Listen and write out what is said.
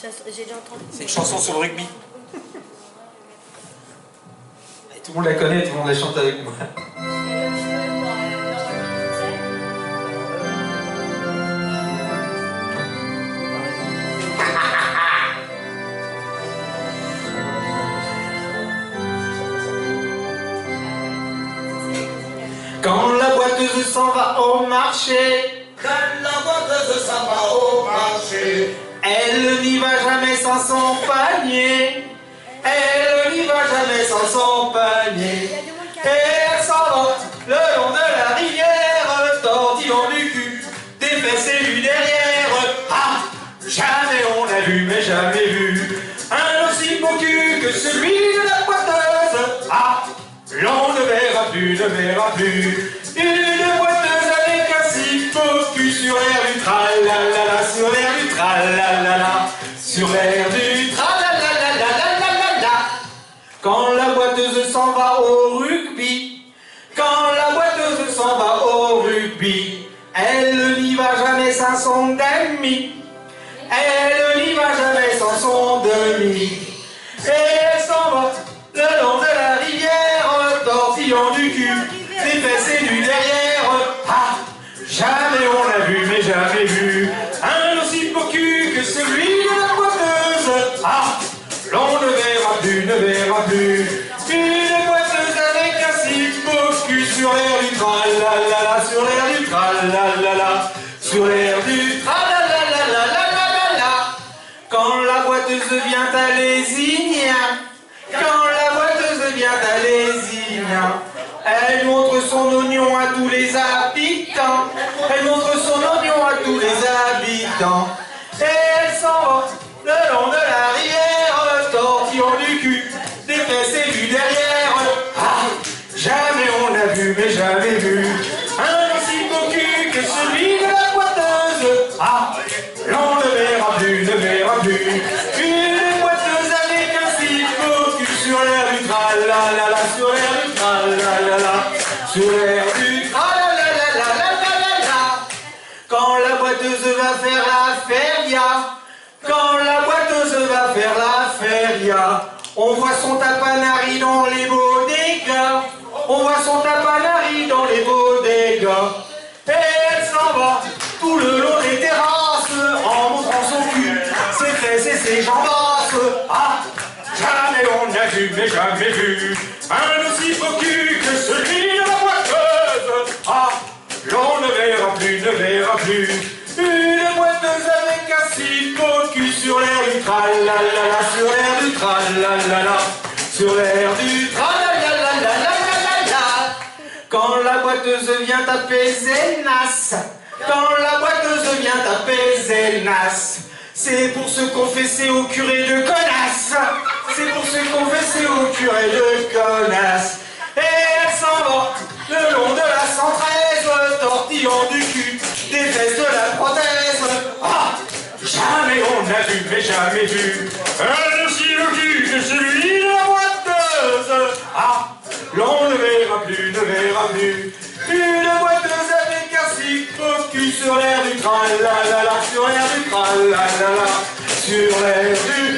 J'ai déjà entendu. C'est une chanson sur le rugby. Et tout le monde la connaît, tout le monde la chante avec moi. Quand la boiteuse s'en va au marché, Quand la boiteuse s'en va au marché, elle n'y va jamais sans son panier. Elle n'y va jamais sans son panier. Et elle s'en va le long de la rivière, tortillant du cul, des fesses et du derrière. Ah, jamais on a vu, mais jamais vu un aussi beau cul que celui de la boiteuse. Ah, l'on ne verra plus, ne verra plus une boiteuse avec un si beau cul sur l'air du tralalala, sur l'air du tralalala, sur l'air du tralalala. Quand la boiteuse s'en va au rugby, quand la boiteuse s'en va au rugby, elle n'y va jamais sans son demi, elle n'y va jamais sans son demi. Et elle s'en va le long de la rivière, tortillant du cul, des fesses et du derrière. Ah, jamais on a vu, mais jamais vu un aussi beau cul que celui de la boiteuse. Ah, l'on ne verra plus, ne verra plus une boiteuse avec un si beau cul sur l'air du tralalala, sur l'air du tralalala, sur l'air du tralalala. Quand la boiteuse vient à Lézignan, quand la boiteuse vient à Lézignan, elle montre son oignon à tous les habitants. Elle montre son oignon à tous les habitants. Et elle s'en va le long de la rivière, tortillant du cul, des fesses et du derrière. Ah, jamais on a vu, mais jamais vu un aussi beau cul que celui de la boiteuse. Ah, l'on ne verra plus, ne verra plus une boiteuse avec un si beau cul sur l'air du tralalala, sur l'air du tralalala, sur l'air du tralalala. Quand la boiteuse va faire la feria, quand la boiteuse va faire la feria, on voit son tapanari dans les bodegas, on voit son tapanari dans les bodegas. Et elle s'en va tout le long des terrasses, en montrant son cul, ses fesses et ses jambasses. Ah, jamais on a vu, mais jamais vu un aussi beau cul que celui de la boiteuse. Ah, l'on ne verra plus, ne verra plus une boiteuse avec un si beau cul sur l'air du tralalala, sur l'air du tralalala, sur l'air du tralalala. Quand la boiteuse vient taper Zénas, quand la boiteuse vient taper Zénas, c'est pour se confesser au curé de connasse, c'est pour se confesser au curé de connasse. Et elle s'en va le long de la 113, tortillant du cul, des fesses de la prothèse. Ah, jamais on a vu, mais jamais vu un aussi beau cul que celui de la boiteuse. Ah, l'on ne verra plus, ne verra plus une boiteuse avec un si beau cul sur l'air du tralalala, sur l'air du tralalala, sur l'air du